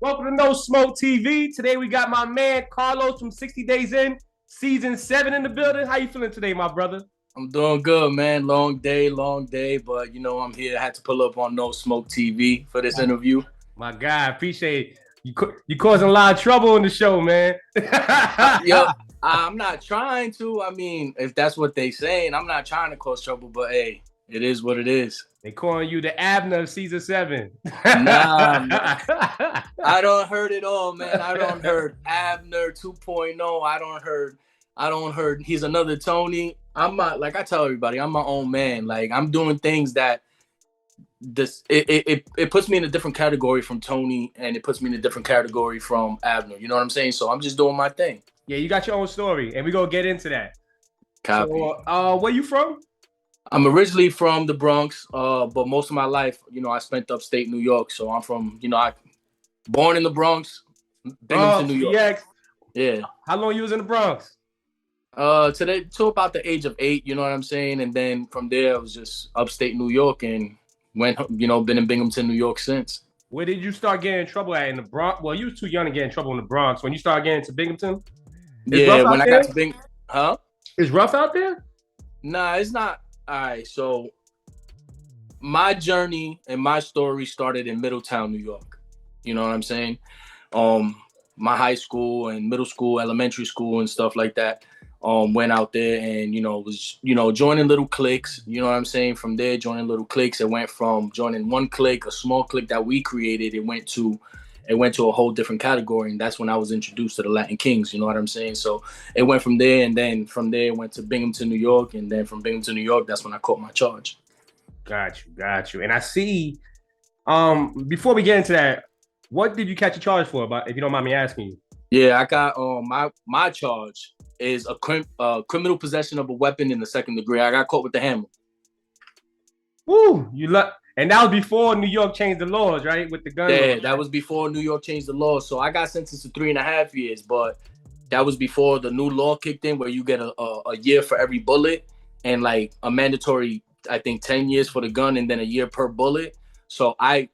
Welcome to No Smoke TV. Today we got my man Carlos from 60 Days In, Season 7 in the building. How you feeling today, my brother? I'm doing good, man. Long day, but I'm here. I had to pull up on No Smoke TV for this interview. My guy, appreciate it. You causing a lot of trouble in the show, man. Yo, I'm not trying to. I mean, if that's what they saying, I'm not trying to cause trouble, but hey, it is what it is. They calling you the Abner of Season 7. Nah, man. I don't heard it all, man. I don't heard Abner 2.0. I don't heard he's another Tony. I'm not, like I tell everybody, I'm my own man. Like, I'm doing things that it puts me in a different category from Tony, and it puts me in a different category from Abner. You know what I'm saying? So I'm just doing my thing. Yeah, you got your own story, and we're gonna get into that. Copy. So, where you from? I'm originally from the Bronx, but most of my life, I spent upstate New York. So I'm from, I born in the Bronx, Binghamton, New York. Yeah. How long you was in the Bronx? To about the age of 8, you know what I'm saying? And then from there, I was just upstate New York and been in Binghamton, New York since. Where did you start getting in trouble at in the Bronx? Well, you were too young to get in trouble in the Bronx. When you started getting to Binghamton? Yeah, when I got to Binghamton. Huh? It's rough out there? Nah, it's not. All right, so my journey and my story started in Middletown, New York. You know what I'm saying? My high school and middle school, elementary school and stuff like that. Went out there and, was, joining little cliques, you know what I'm saying? From there, joining little cliques, it went from joining one clique, a small clique that we created, it went to a whole different category. And that's when I was introduced to the Latin Kings, you know what I'm saying? So it went from there, and then from there it went to Binghamton, New York. And then from Binghamton, New York, that's when I caught my charge. Got you. And I see, before we get into that, what did you catch a charge for, if you don't mind me asking you? Yeah, I got my charge is a criminal possession of a weapon in the second degree. I got caught with the hammer. Woo! And that was before New York changed the laws, right? With the gun. Yeah, that was before New York changed the law. So I got sentenced to 3.5 years, but that was before the new law kicked in, where you get a year for every bullet and like a mandatory, I think, 10 years for the gun and then a year per bullet. So I'm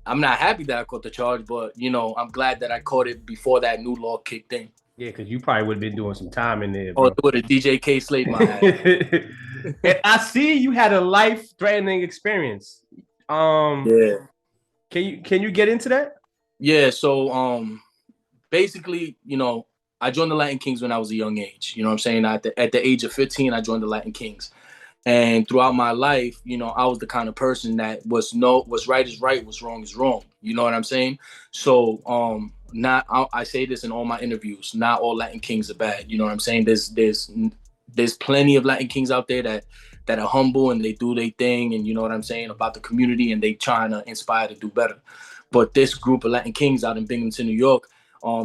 not happy that I caught the charge, but I'm glad that I caught it before that new law kicked in. Yeah, because you probably would have been doing some time in there. Bro. Oh, with a DJ K Slade my ass. And I see you had a life-threatening experience. Yeah. Can you get into that? Yeah. So basically, I joined the Latin Kings when I was a young age. You know what I'm saying? At the age of 15, I joined the Latin Kings. And throughout my life, I was the kind of person that what's right is right, what's wrong is wrong. You know what I'm saying? So I say this in all my interviews, not all Latin Kings are bad. You know what I'm saying? There's plenty of Latin Kings out there that are humble and they do their thing, and you know what I'm saying, about the community, and they trying to inspire to do better. But this group of Latin Kings out in Binghamton, New York,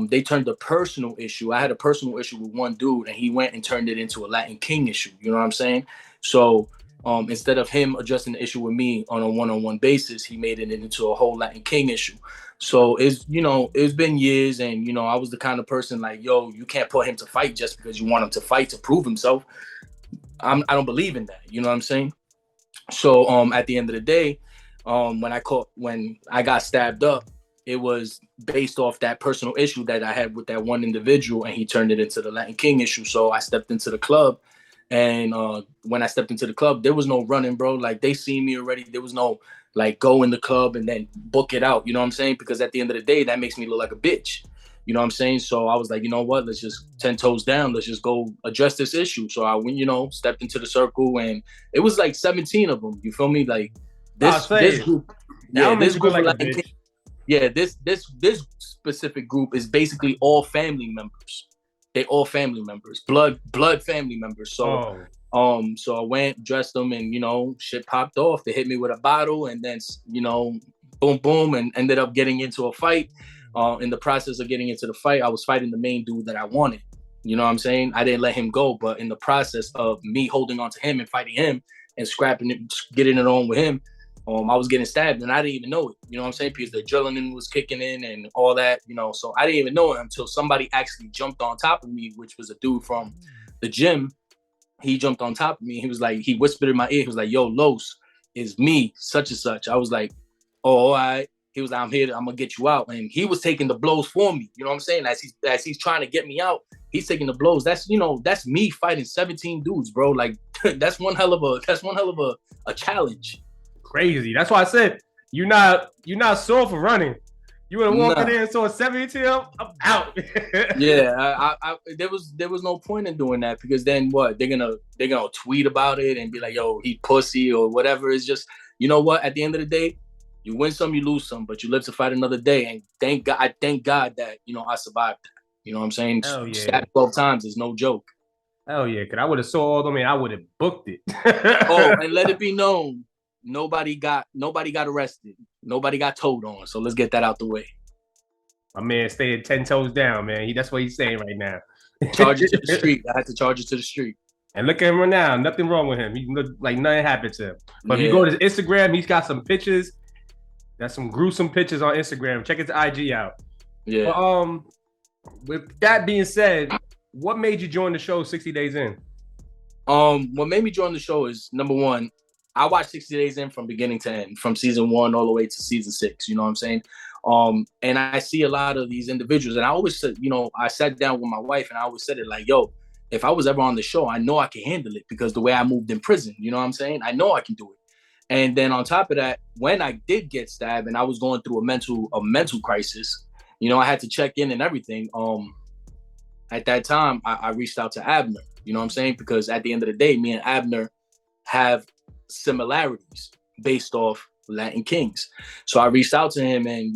they turned a personal issue. I had a personal issue with one dude, and he went and turned it into a Latin King issue. You know what I'm saying? So instead of him addressing the issue with me on a one-on-one basis, he made it into a whole Latin King issue. So it's been years, and I was the kind of person like, yo, you can't put him to fight just because you want him to fight to prove himself. I don't believe in that. You know what I'm saying? So at the end of the day, when I got stabbed up, it was based off that personal issue that I had with that one individual, and he turned it into the Latin King issue. So I stepped into the club. And when I stepped into the club, there was no running, bro. Like, they seen me already. There was no, like, go in the club and then book it out. You know what I'm saying? Because at the end of the day, that makes me look like a bitch. You know what I'm saying? So I was like, you know what? Let's just 10 toes down. Let's just go address this issue. So I went, stepped into the circle, and it was like 17 of them. You feel me? Like, this group. Yeah, this group of Latin Kings. Yeah, this specific group is basically all family members. They all family members, blood family members. So, so I went, dressed them, and shit popped off. They hit me with a bottle, and then boom, boom, and ended up getting into a fight. In the process of getting into the fight, I was fighting the main dude that I wanted. You know what I'm saying? I didn't let him go, but in the process of me holding on to him and fighting him and scrapping it, getting it on with him, I was getting stabbed, and I didn't even know it. You know what I'm saying? Because the adrenaline was kicking in and all that, so I didn't even know it until somebody actually jumped on top of me, which was a dude from the gym. He jumped on top of me. He whispered in my ear. He was like, yo, Los, it's me, such and such. I was like, oh, all right. He was like, I'm here, I'm gonna get you out. And he was taking the blows for me. You know what I'm saying? As he's trying to get me out, he's taking the blows. That's that's me fighting 17 dudes, bro. Like that's one hell of a challenge. Crazy. That's why I said you're not sore for running. You would have walked in there and saw 17, I'm out. Yeah, there was no point in doing that, because then what? They're gonna tweet about it and be like, yo, he pussy or whatever. It's just, you know what? At the end of the day, you win some, you lose some, but you live to fight another day. And thank God that, I survived that. You know what I'm saying? Oh, yeah. Stabbed 12 times is no joke. Oh yeah, because I would have saw all them and I would have booked it. Oh, and let it be known, nobody got arrested. Nobody got towed on. So let's get that out the way. My man staying 10 toes down, man. That's what he's saying right now. Charge it to the street. I had to charge it to the street. And look at him right now. Nothing wrong with him. He look like nothing happened to him. But if you go to his Instagram, he's got some pictures. That's some gruesome pictures on Instagram. Check his IG out. Yeah. But, with that being said, what made you join the show 60 Days In? What made me join the show is, number one, I watched 60 Days In from beginning to end, from season 1 all the way to season 6. You know what I'm saying? And I see a lot of these individuals, and I always said, I sat down with my wife and I always said it like, yo, if I was ever on the show, I know I can handle it, because the way I moved in prison, you know what I'm saying? I know I can do it. And then on top of that, when I did get stabbed and I was going through a mental crisis, I had to check in and everything. At that time, I reached out to Abner, you know what I'm saying? Because at the end of the day, me and Abner have similarities based off Latin Kings. So I reached out to him, and,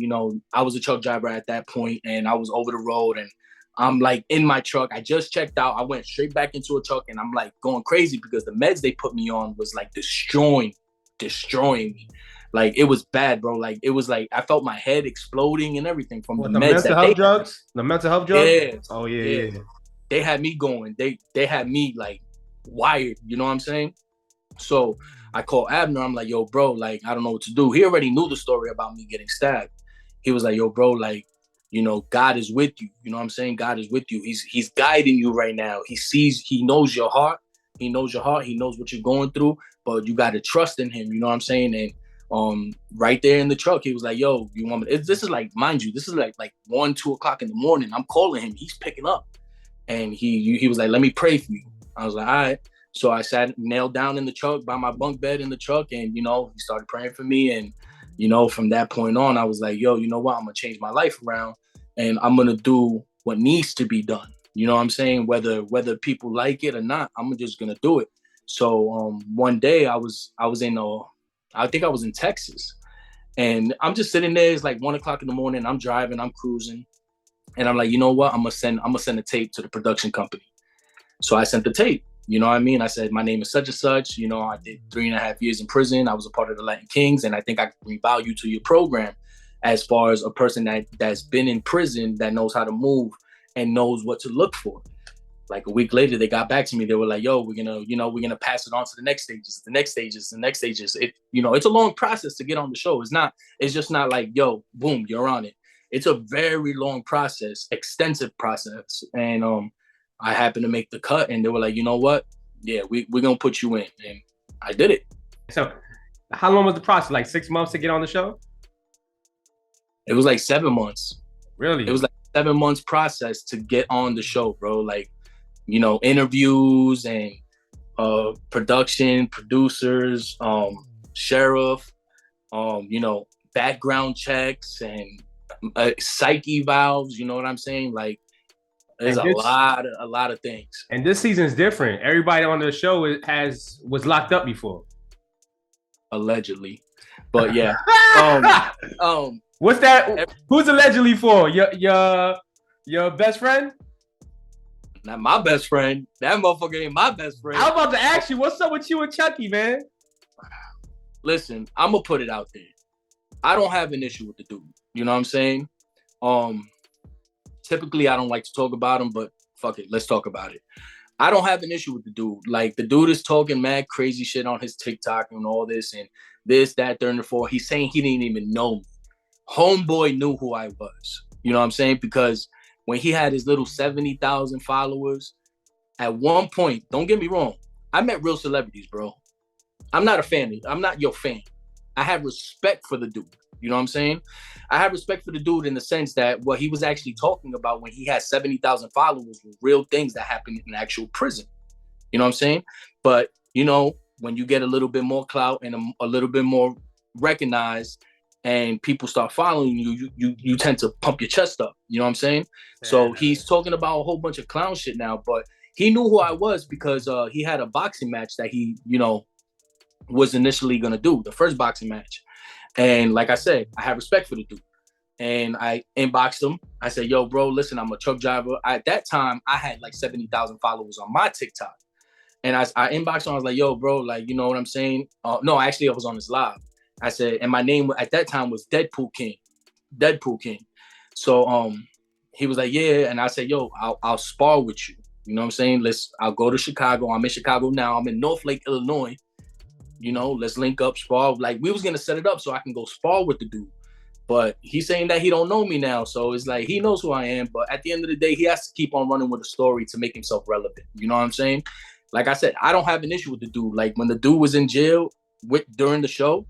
I was a truck driver at that point, and I was over the road, and I'm like in my truck. I just checked out. I went straight back into a truck, and I'm like going crazy because the meds they put me on was like destroying me. Like, it was bad, bro. Like, it was like I felt my head exploding and everything from the meds. Mental health drugs? The mental health drugs? Yeah. Oh yeah. They had me going. They had me like wired. You know what I'm saying? So I called Abner. I'm like, yo, bro, like, I don't know what to do. He already knew the story about me getting stabbed. He was like, yo, bro, like, God is with you. You know what I'm saying? God is with you. He's guiding you right now. He knows your heart. He knows your heart. He knows what you're going through, but you got to trust in him. You know what I'm saying? And right there in the truck, he was like, yo, you want me? This is like, mind you, this is like 1, 2 o'clock in the morning. I'm calling him. He's picking up. And he was like, let me pray for you. I was like, all right. So I sat nailed down in the truck by my bunk bed in the truck, and, he started praying for me. And, from that point on, I was like, yo, you know what? I'm going to change my life around, and I'm going to do what needs to be done. You know what I'm saying? Whether people like it or not, I'm just going to do it. So one day I think I was in Texas, and I'm just sitting there. It's like 1 o'clock in the morning. I'm driving, I'm cruising, and I'm like, you know what? I'm gonna send a tape to the production company. So I sent the tape. You know what I mean? I said, my name is such and such. I did 3.5 years in prison. I was a part of the Latin Kings, and I think I can bring value to your program as far as a person that's been in prison, that knows how to move and knows what to look for. Like a week later, they got back to me. They were like, yo, we're gonna pass it on to the next stages. It's a long process to get on the show. It's just not like, yo, boom, you're on it. It's a very long process, extensive process. And I happened to make the cut, and they were like, you know what? Yeah, we're gonna put you in. And I did it. So how long was the process? Like 6 months to get on the show? It was like 7 months. Really? It was like 7 months process to get on the show, bro. Like, interviews and production, producers, sheriff, background checks and psych evals. You know what I'm saying? Like, there's a lot of things. And this season's different. Everybody on the show was locked up before. Allegedly. But yeah. What's that? Who's allegedly for? Your best friend? Not my best friend. That motherfucker ain't my best friend. I was about to ask you, what's up with you and Chucky, man? Listen, I'm gonna put it out there. I don't have an issue with the dude. You know what I'm saying? Typically, I don't like to talk about him, but fuck it, let's talk about it. I don't have an issue with the dude. Like, the dude is talking mad crazy shit on his TikTok and all this and this, that, third, and fourth. He's saying he didn't even know me. Homeboy knew who I was. You know what I'm saying? Because when he had his little 70,000 followers, at one point, don't get me wrong, I met real celebrities, bro. I'm not a fan. I'm not your fan. I have respect for the dude. You know what I'm saying? I have respect for the dude in the sense that what he was actually talking about when he had 70,000 followers were real things that happened in actual prison. You know what I'm saying? But, you know, when you get a little bit more clout and a little bit more recognized and people start following you, you tend to pump your chest up. You know what I'm saying? Yeah. So he's talking about a whole bunch of clown shit now, but he knew who I was because he had a boxing match that he, you know, was initially going to do, the first boxing match. And like I said, I have respect for the dude. And I inboxed him. I said, yo, bro, listen, I'm a truck driver. At that time, I had like 70,000 followers on my TikTok. And I inboxed him. I was like, yo, bro, like, you know what I'm saying? No, actually, I was on his live. I said, and my name at that time was Deadpool King. So he was like, yeah. And I said, yo, I'll spar with you. You know what I'm saying? I'll go to Chicago. I'm in Chicago now. I'm in Northlake, Illinois. You know, let's link up, spar. Like, we was going to set it up so I can go spar with the dude. But he's saying that he don't know me now. So it's like, he knows who I am. But at the end of the day, he has to keep on running with a story to make himself relevant. You know what I'm saying? Like I said, I don't have an issue with the dude. Like, when the dude was in jail during the show,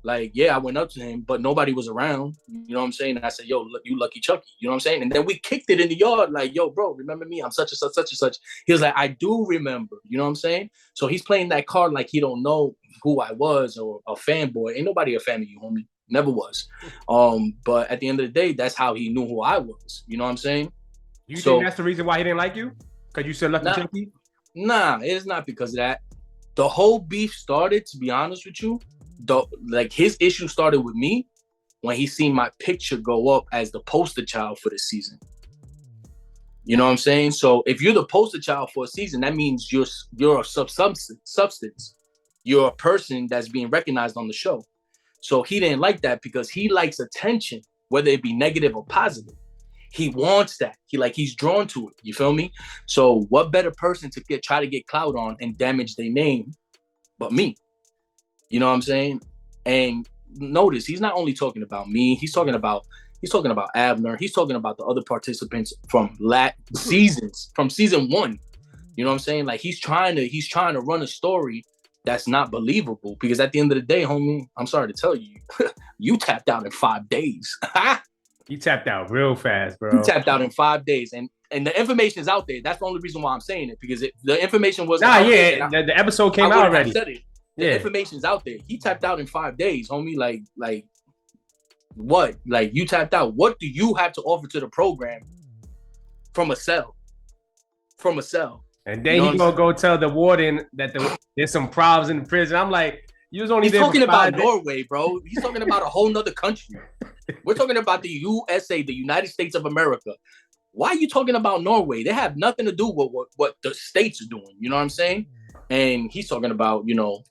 like, yeah, I went up to him, but nobody was around. You know what I'm saying? And I said, yo, look, you lucky Chucky. You know what I'm saying? And then we kicked it in the yard. Like, yo, bro, remember me? I'm such and such, such and such. He was like, I do remember. You know what I'm saying? So he's playing that card like he don't know who I was or a fanboy. Ain't nobody a fan of you, homie. Never was. But at the end of the day, that's how he knew who I was. You know what I'm saying? You think that's the reason why he didn't like you? Because you said lucky Chucky? Nah, it's not because of that. The whole beef started, to be honest with you, like his issue started with me when he seen my picture go up as the poster child for the season. You know what I'm saying? So if you're the poster child for a season, that means you're a substance. You're a person that's being recognized on the show. So he didn't like that because he likes attention, whether it be negative or positive. He wants that. He's drawn to it. You feel me? So what better person to try to get clout on and damage their name but me? You know what I'm saying? And notice he's not only talking about me, he's talking about Abner, he's talking about the other participants from from season 1. You know what I'm saying? Like he's trying to run a story that's not believable because at the end of the day, homie, I'm sorry to tell you, you tapped out in 5 days. You tapped out real fast, bro. You tapped out in 5 days, and the information is out there. That's the only reason why I'm saying it because the information was the episode came out already. The information's out there. He tapped out in 5 days, homie. Like what? Like you tapped out. What do you have to offer to the program from a cell? And then he's gonna go tell the warden that there's some problems in the prison. I'm like, you was only He's talking about Norway, bro. He's talking about a whole nother country. We're talking about the USA, the United States of America. Why are you talking about Norway? They have nothing to do with what the states are doing. You know what I'm saying? And he's talking about, you know,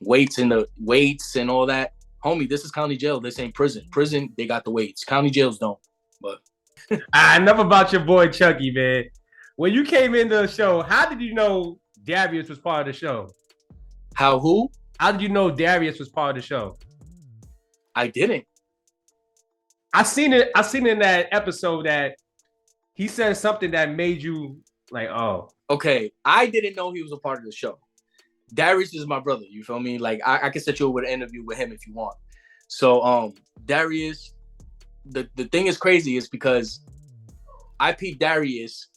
weights and all that. Homie, this is county jail. This ain't prison. Prison, they got the weights. County jails don't. But enough about your boy Chucky, man. When you came into the show, how did you know Darius was part of the show? Who? How did you know Darius was part of the show? I didn't. I seen it in that episode that he said something that made you like, oh. Okay, I didn't know he was a part of the show. Darius is my brother, you feel me? Like, I can set you up with an interview with him if you want. So, Darius, the thing is crazy is because I peeped Darius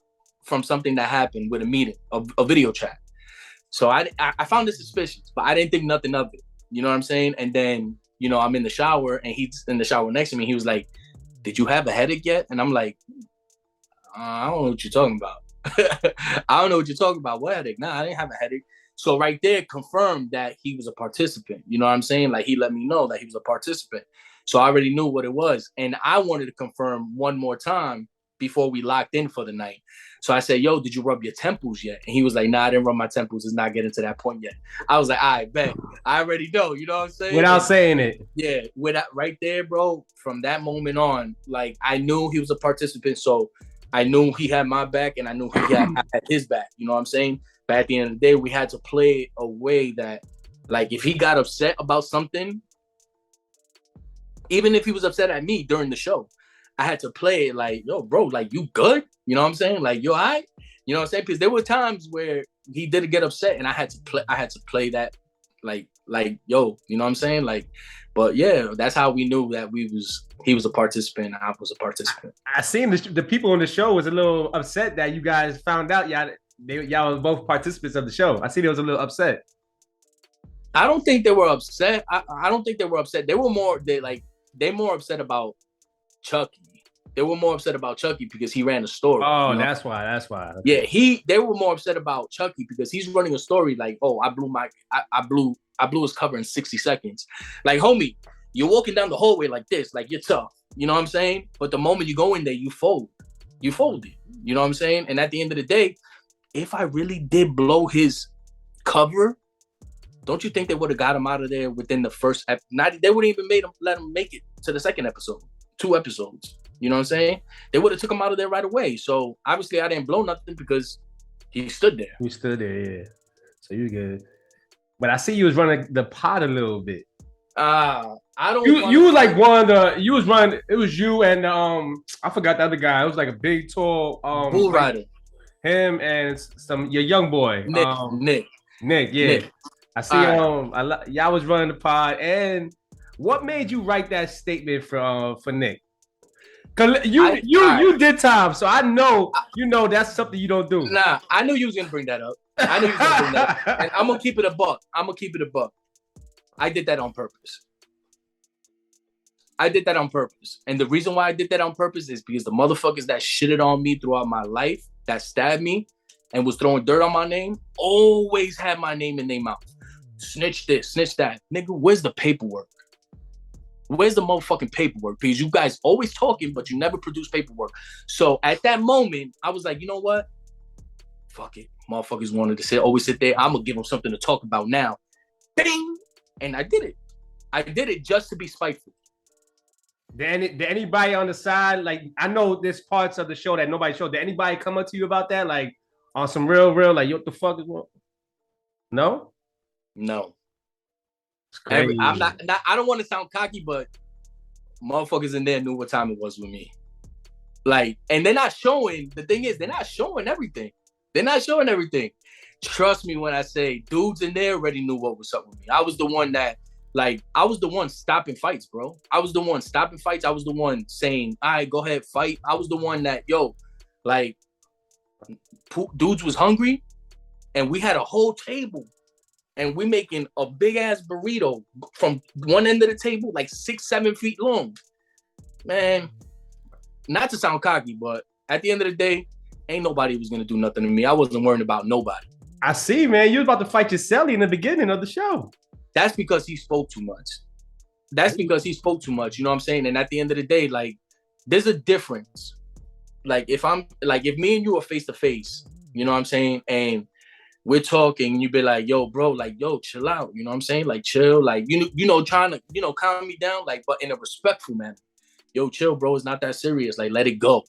from something that happened with a meeting, a video chat. So I found it suspicious, but I didn't think nothing of it. You know what I'm saying? And then, you know, I'm in the shower and he's in the shower next to me. He was like, did you have a headache yet? And I'm like, I don't know what you're talking about. I don't know what you're talking about. What headache? Nah, I didn't have a headache. So right there confirmed that he was a participant. You know what I'm saying? Like he let me know that he was a participant. So I already knew what it was. And I wanted to confirm one more time before we locked in for the night. So I said, yo, did you rub your temples yet? And he was like, nah, I didn't rub my temples. It's not getting to that point yet. I was like, all right, bet. I already know. You know what I'm saying? Without saying it. Yeah. Right there, bro. From that moment on, like I knew he was a participant. So I knew he had my back and I knew I had his back. You know what I'm saying? But at the end of the day, we had to play a way that, like, if he got upset about something, even if he was upset at me during the show, I had to play it like, yo, bro, like, you good? You know what I'm saying? Like, you all right? You know what I'm saying? Because there were times where he didn't get upset and I had to play that yo, you know what I'm saying? Like, but yeah, that's how we knew that he was a participant and I was a participant. I seen the people on the show was a little upset that you guys found out y'all were both participants of the show. I see they was a little upset. I don't think they were upset. I don't think they were upset. They were more more upset about Chucky. They were more upset about Chucky because he ran a story. Oh, you know? That's why. Okay. Yeah, they were more upset about Chucky because he's running a story like, oh, I blew his cover in 60 seconds. Like, homie, you're walking down the hallway like this, like you're tough. You know what I'm saying? But the moment you go in there, you fold. You folded. You know what I'm saying? And at the end of the day, if I really did blow his cover, don't you think they would have got him out of there within the first they wouldn't even let him make it to the second episode, 2 episodes. You know what I'm saying? They would have took him out of there right away. So obviously I didn't blow nothing because he stood there. He stood there, yeah. So you good. But I see you was running the pod a little bit. I don't. You was like one of the. You was running. It was you and I forgot the other guy. It was like a big, tall bull rider. Him and your young boy Nick. Yeah. Nick. I see y'all was running the pod. And what made you write that statement for Nick? Cause you did time, so I know that's something you don't do. Nah, I knew you was gonna bring that up. And I'm gonna keep it a buck. I did that on purpose. And the reason why I did that on purpose is because the motherfuckers that shitted on me throughout my life, that stabbed me and was throwing dirt on my name, always had my name in their mouth. Snitch this, snitch that. Nigga, where's the paperwork? Where's the motherfucking paperwork? Because you guys always talking, but you never produce paperwork. So at that moment, I was like, you know what? Fuck it. Motherfuckers wanted to always sit there. I'm going to give them something to talk about now. Bing! And I did it. I did it just to be spiteful. Did anybody on the side, like, I know there's parts of the show that nobody showed. Did anybody come up to you about that? Like, on some real, like, what the fuck is what? No? No. I'm not, I don't want to sound cocky, but motherfuckers in there knew what time it was with me. Like, and they're not showing, the thing is, they're not showing everything. Trust me when I say dudes in there already knew what was up with me. I was the one stopping fights, bro. I was the one stopping fights. I was the one saying, all right, go ahead, fight. I was the one that, dudes was hungry and we had a whole table. And we making a big ass burrito from one end of the table, like 6-7 feet long. Man, not to sound cocky, but at the end of the day, ain't nobody was gonna do nothing to me. I wasn't worrying about nobody. I see, man. You was about to fight your Celly in the beginning of the show. That's because he spoke too much. You know what I'm saying? And at the end of the day, like, there's a difference. Like, if me and you are face to face, you know what I'm saying? And we're talking, you be like, yo, bro, like, yo, chill out. You know what I'm saying? Like, chill, like, trying to, calm me down, like, but in a respectful manner. Yo, chill, bro, it's not that serious. Like, let it go.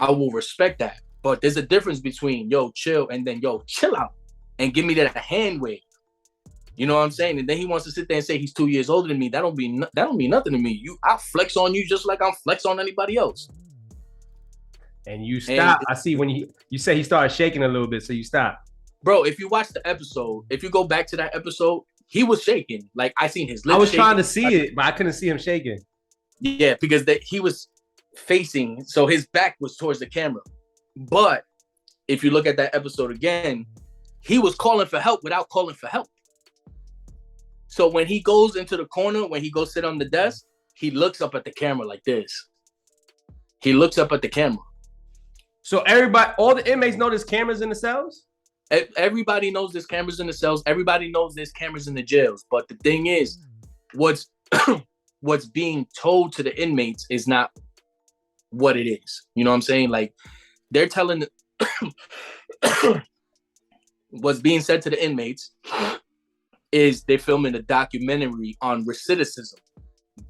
I will respect that. But there's a difference between, yo, chill, and then, yo, chill out. And give me that hand wave. You know what I'm saying? And then he wants to sit there and say he's 2 years older than me. That don't mean nothing to me. I flex on you just like I'm flex on anybody else. And you stop. I see when you say he started shaking a little bit, so you stop. Bro, if you watch the episode, if you go back to that episode, he was shaking. Like, I seen his lips. I was trying to see it, but I couldn't see him shaking. Yeah, because he was facing, so his back was towards the camera. But if you look at that episode again, he was calling for help without calling for help. So when he goes into the corner, when he goes sit on the desk, he looks up at the camera like this. He looks up at the camera. So everybody, all the inmates know there's cameras in the cells? Everybody knows there's cameras in the cells. Everybody knows there's cameras in the jails. But the thing is, what's being told to the inmates is not what it is. You know what I'm saying? Like, they're telling what's being said to the inmates is they're filming a documentary on recidivism.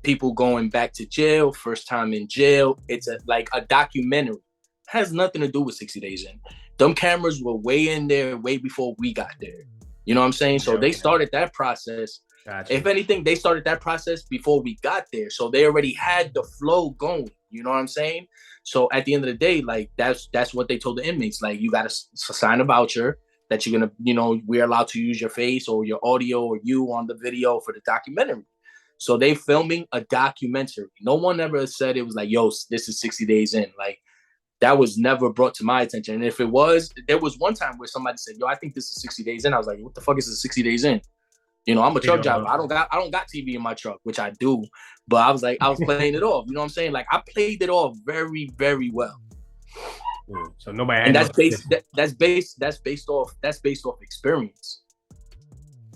People going back to jail, first time in jail. It's like a documentary. It has nothing to do with 60 Days In. Them cameras were way in there way before we got there. You know what I'm saying? So they started that process. Gotcha. If anything, they started that process before we got there. So they already had the flow going. You know what I'm saying? So at the end of the day, like, that's what they told the inmates. Like, you got to sign a voucher. that you're gonna, we're allowed to use your face or your audio or you on the video for the documentary. So they filming a documentary. No one ever said it was like, yo, this is 60 days in. Like, that was never brought to my attention. And if it was, there was one time where somebody said, yo, I think this is 60 days in. I was like, what the fuck is this 60 days in? I'm a truck driver. I don't got TV in my truck, which I do. But I was playing it off. You know what I'm saying? Like, I played it off very, very well. So nobody had, and that's based off experience.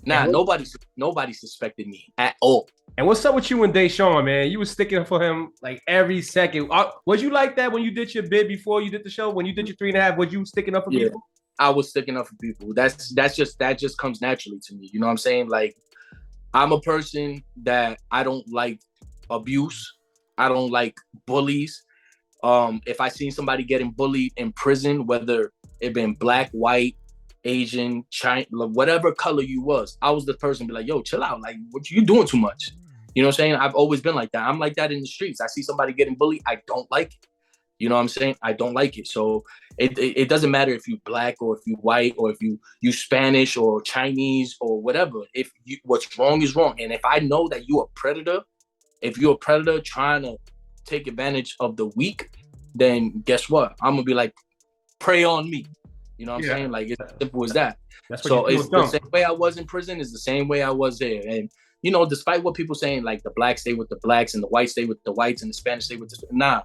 Nah, nobody suspected me at all. And what's up with you and Deshaun, man? You was sticking for him like every second. Was you like that when you did your bid before you did the show? When you did your 3.5, was you sticking up for people? I was sticking up for people. That just comes naturally to me. You know what I'm saying? Like, I'm a person that I don't like abuse. I don't like bullies. If I seen somebody getting bullied in prison, whether it been black, white, Asian, China, whatever color you was, I was the person to be like, yo, chill out. Like, what you doing too much? You know what I'm saying? I've always been like that. I'm like that in the streets. I see somebody getting bullied. I don't like it. You know what I'm saying? I don't like it. So it doesn't matter if you black or if you white or if you Spanish or Chinese or whatever. What's wrong is wrong. And if I know that you're a predator, if you're a predator trying to take advantage of the weak, then guess what? I'm going to be like, prey on me. You know what I'm saying? Like, it's as simple as that. So it's the same way I was in prison is the same way I was there. And, despite what people saying, like the blacks stay with the blacks and the whites stay with the whites and the Spanish stay with the... Nah,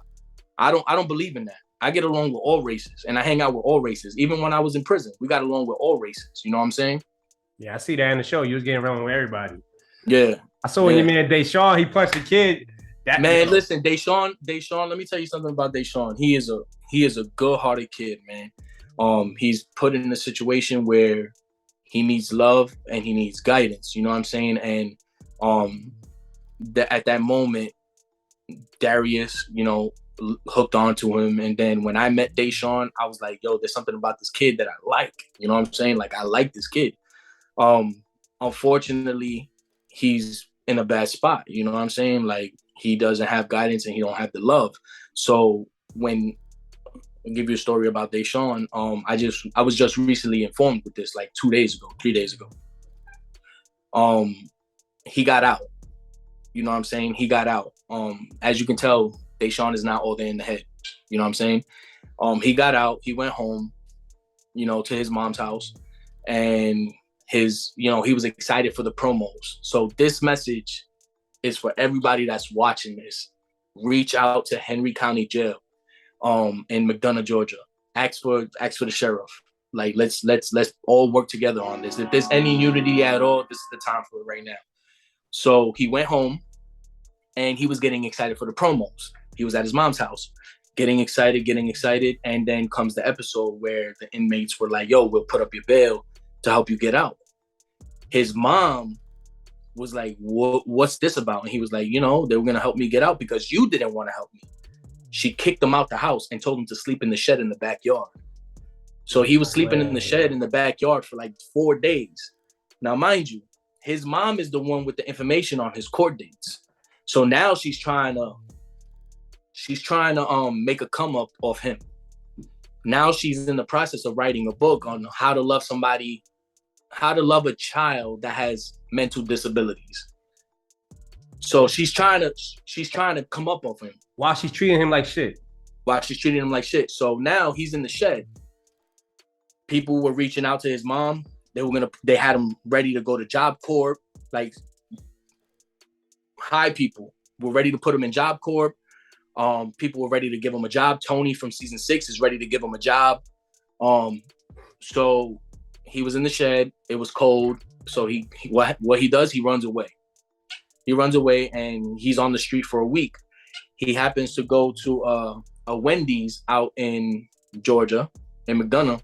I don't believe in that. I get along with all races and I hang out with all races. Even when I was in prison, we got along with all races. You know what I'm saying? Yeah, I see that in the show. You was getting around with everybody. Yeah. I saw when your man Deshaun, he punched the kid. Listen, Deshaun, let me tell you something about Deshaun. He is a good-hearted kid, man. He's put in a situation where he needs love and he needs guidance. You know what I'm saying? And at that moment, Darius, hooked onto him. And then when I met Deshaun, I was like, yo, there's something about this kid that I like. You know what I'm saying? Like, I like this kid. Unfortunately, he's in a bad spot. You know what I'm saying? Like, he doesn't have guidance and he don't have the love. So when I'll give you a story about Deshaun, I was just recently informed with this, like 3 days ago. He got out. You know what I'm saying? He got out. As you can tell, Deshaun is not all there in the head. You know what I'm saying? He got out. He went home, to his mom's house, and he was excited for the promos. So this message is for everybody that's watching this. Reach out to Henry County Jail, in McDonough, Georgia. Ask for the sheriff. Like, let's all work together on this. If there's any unity at all, this is the time for it right now. So he went home and he was getting excited for the promos. He was at his mom's house, getting excited. And then comes the episode where the inmates were like, yo, we'll put up your bail to help you get out. His mom was like, what's this about? And he was like, they were going to help me get out because you didn't want to help me. She kicked him out the house and told him to sleep in the shed in the backyard. So he was sleeping in the shed in the backyard for like 4 days. Now, mind you, his mom is the one with the information on his court dates. So now she's trying to make a come up of him. Now she's in the process of writing a book on how to love somebody, how to love a child that has mental disabilities. So she's trying to come up off him. While she's treating him like shit. So now he's in the shed. People were reaching out to his mom. They had him ready to go to Job Corps. Like, high people were ready to put him in Job Corps. People were ready to give him a job. Tony from season 6 is ready to give him a job. So he was in the shed. It was cold. So what he does, he runs away. He runs away and he's on the street for a week. He happens to go to a Wendy's out in Georgia, in McDonough,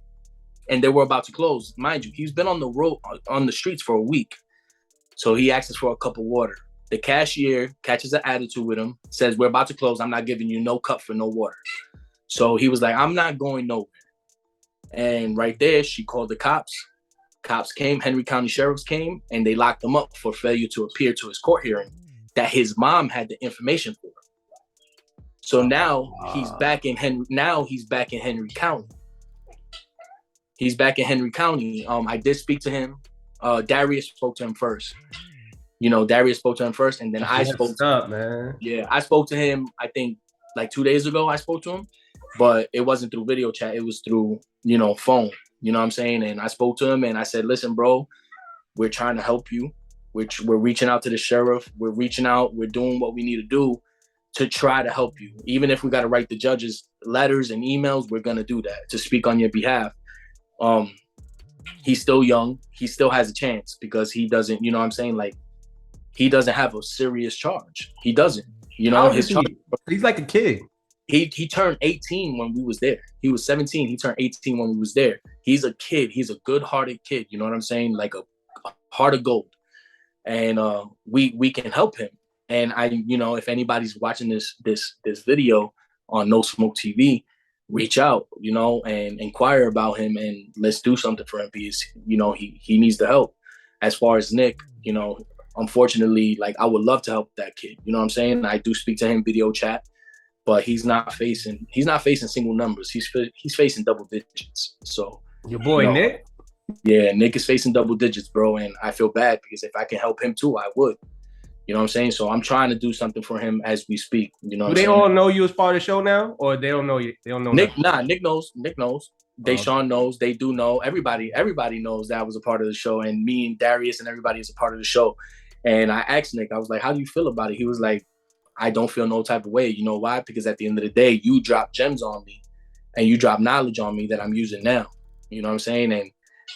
and they were about to close. Mind you, he's been on the road, on the streets for a week. So he asks for a cup of water. The cashier catches an attitude with him, says, we're about to close. I'm not giving you no cup for no water. So he was like, I'm not going nowhere. And right there, she called the cops. Cops came, Henry County sheriffs came, and they locked him up for failure to appear to his court hearing that his mom had the information for. So now he's back in Henry County. He's back in Henry County. I did speak to him. Darius spoke to him first. Darius spoke to him first, and then I spoke to him. Man. Yeah, I spoke to him, I think, like 2 days ago. I spoke to him, but it wasn't through video chat. It was through, phone. You know what I'm saying? And I spoke to him, and I said, listen, bro, we're trying to help you. We're reaching out to the sheriff. We're reaching out. We're doing what we need to do to try to help you. Even if we got to write the judges letters and emails, we're going to do that to speak on your behalf. He's still young. He still has a chance because he doesn't, you know what I'm saying? Like, he doesn't have a serious charge. He doesn't, his charge. He's like a kid. He turned 18 when we was there. He was 17. He turned 18 when we was there. He's a kid. He's a good-hearted kid. You know what I'm saying? Like a heart of gold. And we can help him. And if anybody's watching this video on No Smoke TV, reach out, and inquire about him, and let's do something for him because, he needs the help. As far as Nick, unfortunately, like, I would love to help that kid. You know what I'm saying? I do speak to him video chat, but he's not facing single numbers. He's facing double digits. So your boy Nick? Yeah, Nick is facing double digits, bro. And I feel bad because if I can help him too, I would. You know what I'm saying? So I'm trying to do something for him as we speak. You know what I'm saying? Do they all know you as part of the show now? Or they don't know you? They don't know Nick? Nah, Nick knows. Nick knows. Deshaun knows. They do know. Everybody knows that I was a part of the show. And me and Darius and everybody is a part of the show. And I asked Nick, I was like, how do you feel about it? He was like, I don't feel no type of way. You know why? Because at the end of the day, you drop gems on me and you drop knowledge on me that I'm using now. You know what I'm saying? And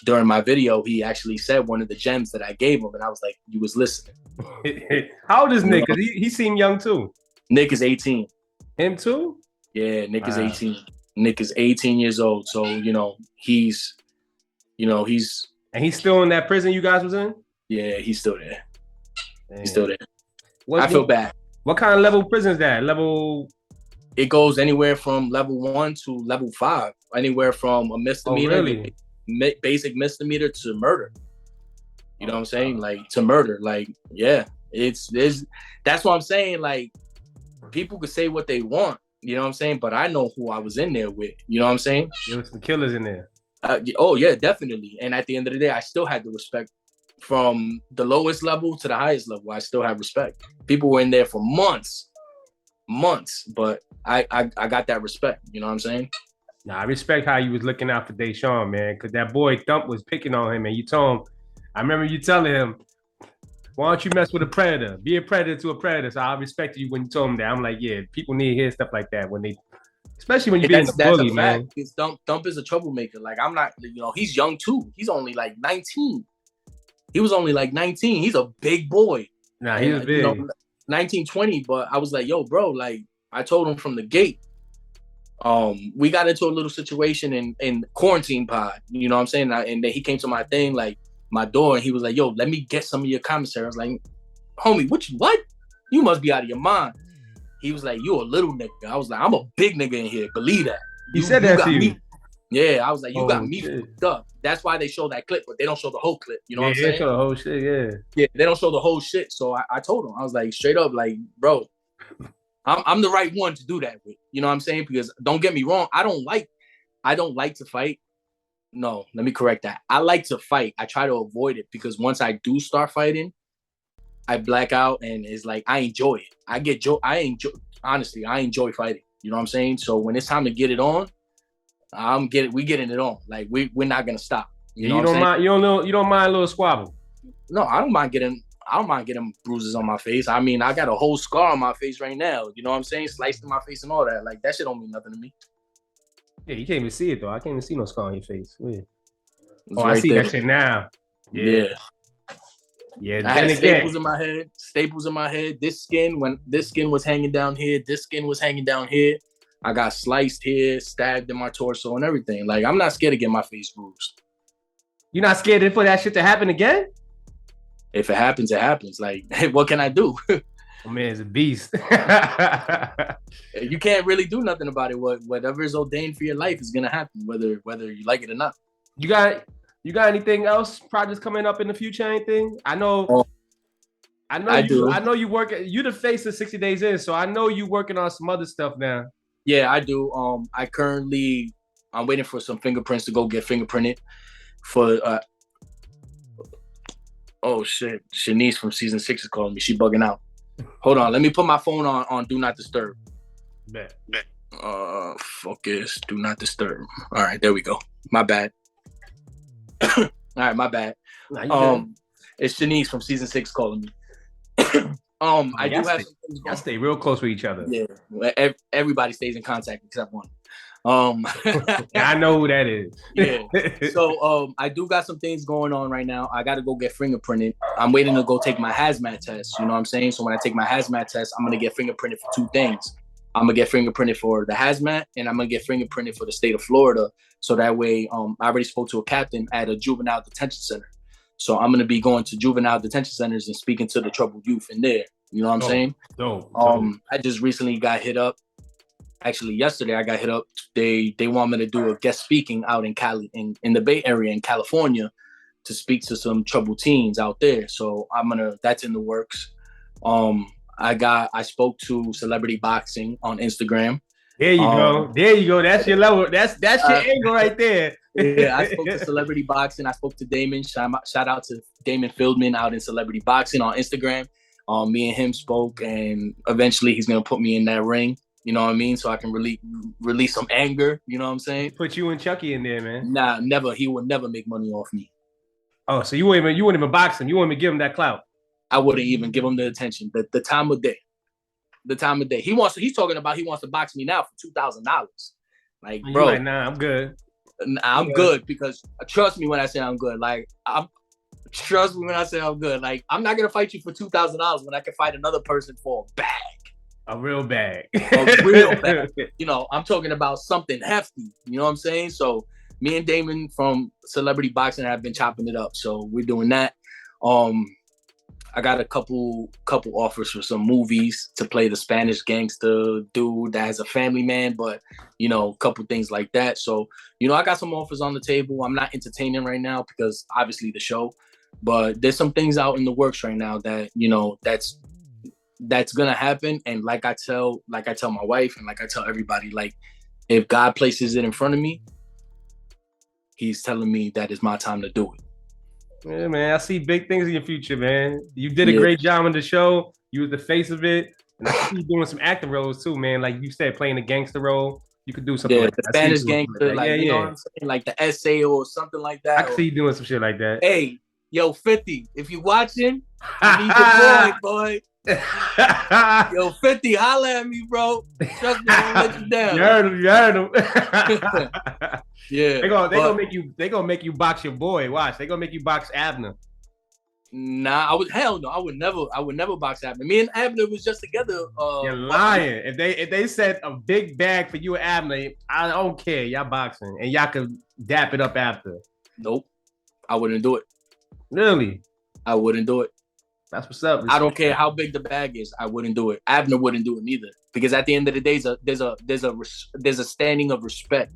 during my video, he actually said one of the gems that I gave him. And I was like, you was listening. How old is Nick? Because he seemed young too. Nick is 18. Him too? Yeah, Nick is 18. Nick is 18 years old. So, he's. And he's still in that prison you guys was in? Yeah, he's still there. Damn. He's still there. I feel bad. What kind of level prison is that? It goes anywhere from level 1 to level 5. Anywhere from a misdemeanor, really? Basic misdemeanor to murder. You know what I'm saying? Like, to murder. Like, yeah. That's what I'm saying. Like, people could say what they want. You know what I'm saying? But I know who I was in there with. You know what I'm saying? There was some killers in there. Oh, yeah, definitely. And at the end of the day, I still had the respect. From the lowest level to the highest level, I still have respect. People were in there for months, but I got that respect. You know what I'm saying? Nah, I respect how you was looking out for Deshaun, man, because that boy Thump was picking on him, and you told him, I remember you telling him, why don't you mess with a predator? Be a predator to a predator. So I respected you when you told him that. I'm like, yeah, people need to hear stuff like that especially when you're being a bully, man. Thump is a troublemaker. Like, I'm not, he's young too. He's only like 19. He was only like 19. He's a big boy. Nah, he was big. 19, 20. But I was like, yo, bro, like, I told him from the gate. We got into a little situation in quarantine pod. You know what I'm saying? And then he came to my thing, like, my door, and he was like, yo, let me get some of your commissary. I was like, homie, what? You must be out of your mind. He was like, you a little nigga. I was like, I'm a big nigga in here. Believe that. He said that to you? Me. Yeah, I was like, you got me fucked up. That's why they show that clip, but they don't show the whole clip. You know what I'm saying? They show the whole shit, yeah. Yeah, they don't show the whole shit. So I told him, I was like, straight up, like, bro, I'm the right one to do that with. You know what I'm saying? Because don't get me wrong, I don't like to fight. No, let me correct that. I like to fight. I try to avoid it because once I do start fighting, I black out, and it's like I enjoy it. Honestly, I enjoy fighting. You know what I'm saying? So when it's time to get it on, we getting it on. Like, we're not gonna stop. You don't mind a little squabble. No, I don't mind getting bruises on my face. I mean, I got a whole scar on my face right now. You know what I'm saying? Sliced in my face and all that. Like, that shit don't mean nothing to me. Yeah, you can't even see it though. I can't even see no scar on your face. Weird. Oh, right, I see there. That shit now. Yeah. Yeah. I had staples in my head. This skin was hanging down here. This skin was hanging down here. I got sliced here, stabbed in my torso and everything. Like, I'm not scared to get my face bruised. You're not scared for that shit to happen again? If it happens, it happens. Like, what can I do? Oh, man, it's a beast. You can't really do nothing about it. Whatever is ordained for your life is gonna happen, whether you like it or not. You got anything else? Projects coming up in the future? Anything? I know you work. You the face of 60 Days In, so I know you working on some other stuff now. Yeah, I do. I currently I'm waiting for some fingerprints to go get fingerprinted for. Oh shit! Shanice from season 6 is calling me. She bugging out. Hold on, let me put my phone on do not disturb. Bet. Focus, do not disturb. All right, there we go. My bad. All right, my bad. It's Shanice from season 6 calling me. I do have some things going. Y'all stay real close with each other. Yeah, everybody stays in contact except one. I know who that is. Yeah. So I do got some things going on right now. I got to go get fingerprinted. I'm waiting to go take my hazmat test. You know what I'm saying? So when I take my hazmat test, I'm gonna get fingerprinted for 2 things. I'm gonna get fingerprinted for the hazmat, and I'm gonna get fingerprinted for the state of Florida. So that way, I already spoke to a captain at a juvenile detention center. So I'm gonna be going to juvenile detention centers and speaking to the troubled youth in there. You know what I'm saying? Dope. I just recently got hit up. Actually, yesterday I got hit up. They want me to do a guest speaking out in Cali, in the Bay Area in California, to speak to some troubled teens out there. So that's in the works. I spoke to Celebrity Boxing on Instagram. There you go. There you go. That's your level. That's your angle right there. Yeah, I spoke to Celebrity Boxing. I spoke to Damon. Shout out to Damon Fieldman out in Celebrity Boxing on Instagram. Me and him spoke, and eventually he's gonna put me in that ring. You know what I mean? So I can release some anger. You know what I'm saying? Put you and Chucky in there, man. Nah, never. He would never make money off me. Oh, so you wouldn't even box him? You wouldn't even give him that clout? I wouldn't even give him the attention. The time of day. The time of day. He's talking about he wants to box me now for $2,000. Like, bro. Like, nah, I'm good. I'm good because trust me when I say I'm good. Like, trust me when I say I'm good. Like, I'm not gonna fight you for $2,000 when I can fight another person for a bag. A real bag. A real bag. You know, I'm talking about something hefty. You know what I'm saying? So me and Damon from Celebrity Boxing have been chopping it up. So we're doing that. I got a couple offers for some movies to play the Spanish gangster dude that has a family man, but you know, a couple things like that. So, you know, I got some offers on the table. I'm not entertaining right now because obviously the show, but there's some things out in the works right now that, you know, that's gonna happen. And like I tell my wife and like I tell everybody, like if God places it in front of me, he's telling me that it's my time to do it. Yeah, man, I see big things in your future, man. You did a great job on the show. You was the face of it. And I see you doing some acting roles too, man. Like you said, playing a gangster role. You could do something like the that. Spanish gangster, like, you know what I'm saying? Like the essay or something like that. I can see you doing some shit like that. Hey, yo, 50, if you watching, I need your boy. Yo, 50, holla at me, bro. Trust me, I won't let you down. You heard him. Yeah. They gonna make you box your boy. Watch. They gonna make you box Abner. Nah, I would never box Abner. Me and Abner was just together. You're lying. If they said a big bag for you and Abner, I don't care. Y'all boxing and y'all can dap it up after. Nope. I wouldn't do it. Really? I wouldn't do it. That's what's up. I don't care how big the bag is. I wouldn't do it. Abner wouldn't do it neither. Because at the end of the day, there's a standing of respect.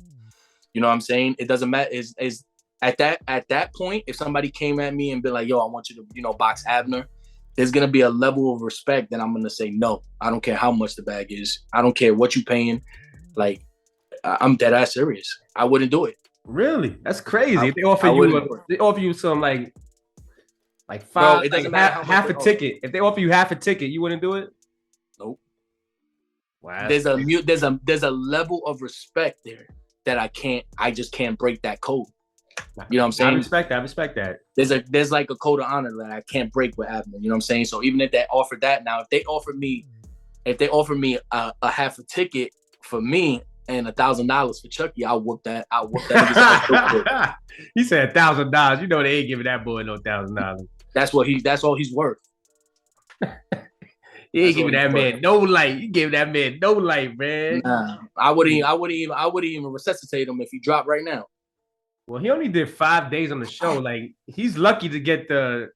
You know what I'm saying? It doesn't matter. Is at that point, if somebody came at me and be like, "Yo, I want you to, you know, box Abner," there's gonna be a level of respect that I'm gonna say no. I don't care how much the bag is. I don't care what you paying. Like, I'm dead ass serious. I wouldn't do it. Really? That's crazy. If they offer you some like $5, bro, it doesn't matter half a ticket. If they offer you half a ticket, you wouldn't do it? Nope. Wow. There's a level of respect there that I just can't break that code. You know what I'm saying? I respect that. There's like a code of honor that I can't break with Abner. You know what I'm saying? So even if they offer that now, if they offer me a half a ticket for me and $1,000 for Chucky, I'll whoop that. He said $1,000. You know they ain't giving that boy no $1,000. That's all he's worth. He ain't giving that man no light. You gave that man no light, man. Nah, I wouldn't even resuscitate him if he dropped right now. Well, he only did 5 days on the show. Like, he's lucky to get the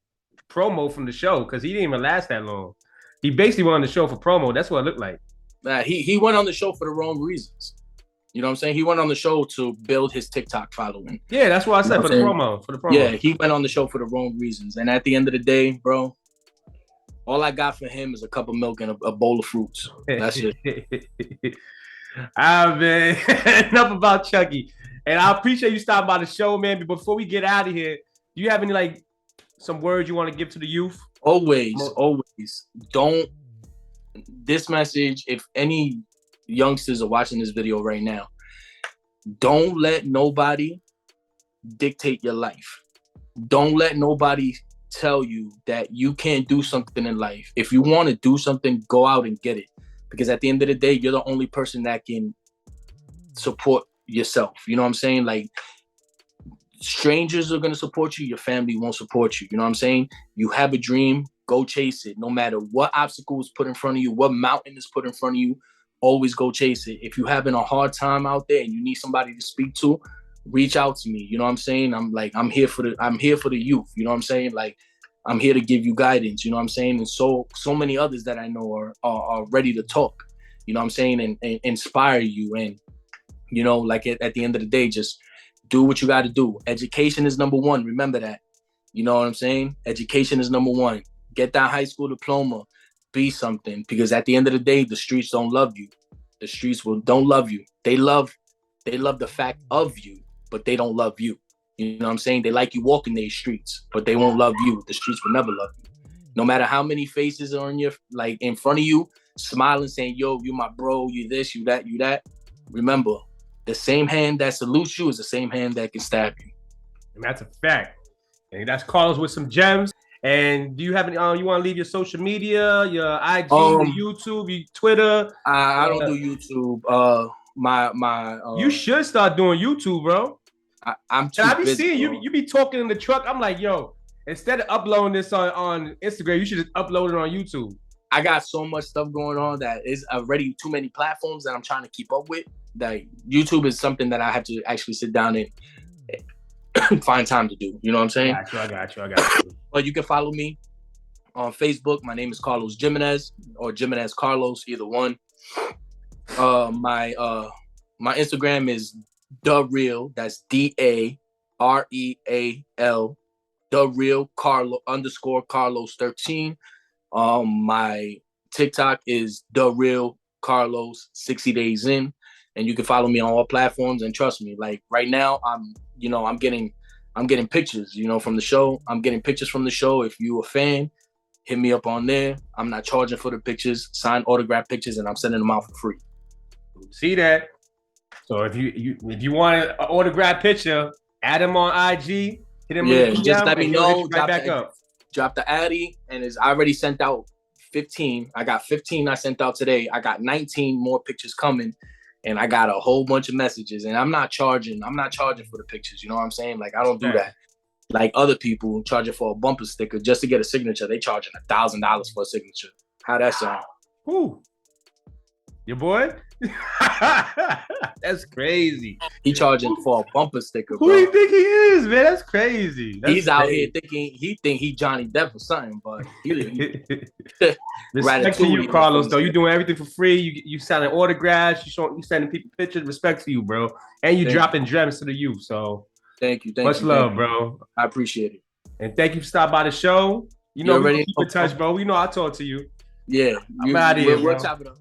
promo from the show because he didn't even last that long. He basically went on the show for promo. That's what it looked like. Nah, he went on the show for the wrong reasons. You know what I'm saying? He went on the show to build his TikTok following. Yeah, that's what I said, for the promo. Yeah, he went on the show for the wrong reasons. And at the end of the day, bro, all I got for him is a cup of milk and a bowl of fruits. That's it. Man. Enough about Chucky. And I appreciate you stopping by the show, man. But before we get out of here, do you have any like some words you want to give to the youth? Always. Don't. This message, if any youngsters are watching this video right now, don't let nobody dictate your life. Don't let nobody tell you that you can't do something in life. If you want to do something, go out and get it. Because at the end of the day, you're the only person that can support yourself. You know what I'm saying? Like, strangers are going to support you. Your family won't support you. You know what I'm saying? You have a dream, go chase it. No matter what obstacle is put in front of you, what mountain is put in front of you, always go chase it. If you're having a hard time out there and you need somebody to speak to, reach out to me. You know what I'm saying? I'm here for the youth. You know what I'm saying? Like, I'm here to give you guidance. You know what I'm saying? And so many others that I know are ready to talk. You know what I'm saying? And inspire you. And, you know, like at the end of the day, just do what you got to do. Education is number one. Remember that. You know what I'm saying? Education is number one. Get that high school diploma. Be something. Because at the end of the day, the streets don't love you. The streets don't love you. They love the fact of you, but they don't love you. You know what I'm saying? They like you walking these streets, but they won't love you. The streets will never love you. No matter how many faces are in front of you, smiling, saying, yo, you my bro, you this, you that, you that. Remember, the same hand that salutes you is the same hand that can stab you. And that's a fact. And that's Carlos with some gems. And do you have any, you want to leave your social media, your IG, your YouTube, your Twitter? I don't do YouTube. You should start doing YouTube, bro. I'm too busy, seeing bro. you be talking in the truck. I'm like, yo, instead of uploading this on Instagram, you should just upload it on YouTube. I got so much stuff going on that is already too many platforms that I'm trying to keep up with. That YouTube is something that I have to actually sit down and find time to do. You know what I'm saying? I got you. But you can follow me on Facebook. My name is Carlos Jimenez or Jimenez Carlos, either one. My Instagram is The Real. That's DAREAL. The Real Carlo _Carlos 13. My TikTok is The Real Carlos 60 days in. And you can follow me on all platforms. And trust me, like right now, I'm getting pictures, from the show. I'm getting pictures from the show. If you a fan, hit me up on there. I'm not charging for the pictures, signed autograph pictures, and I'm sending them out for free. See that? So if you want an autograph picture, add him on IG. Hit him just let me know. Drop the Addy, and I already sent out 15. I got 15 I sent out today. I got 19 more pictures coming. And I got a whole bunch of messages, and I'm not charging for the pictures. You know what I'm saying? Like, I don't do that. Like other people charging for a bumper sticker just to get a signature. They charging $1,000 for a signature. How that sound? Who? Your boy? That's crazy. He charging for a bumper sticker, bro. Who do you think he is, man? That's crazy. He's out here thinking he Johnny Depp or something, but he respect to you, Carlos. Though you doing everything for free. You signing autographs. You sending people pictures. Respect to you, bro. And you dropping gems to the youth. So thank you. Much love, bro. I appreciate it. And thank you for stopping by the show. You know, we keep in touch, bro. We know I talk to you. Yeah, I'm out of here. We'll chop it up.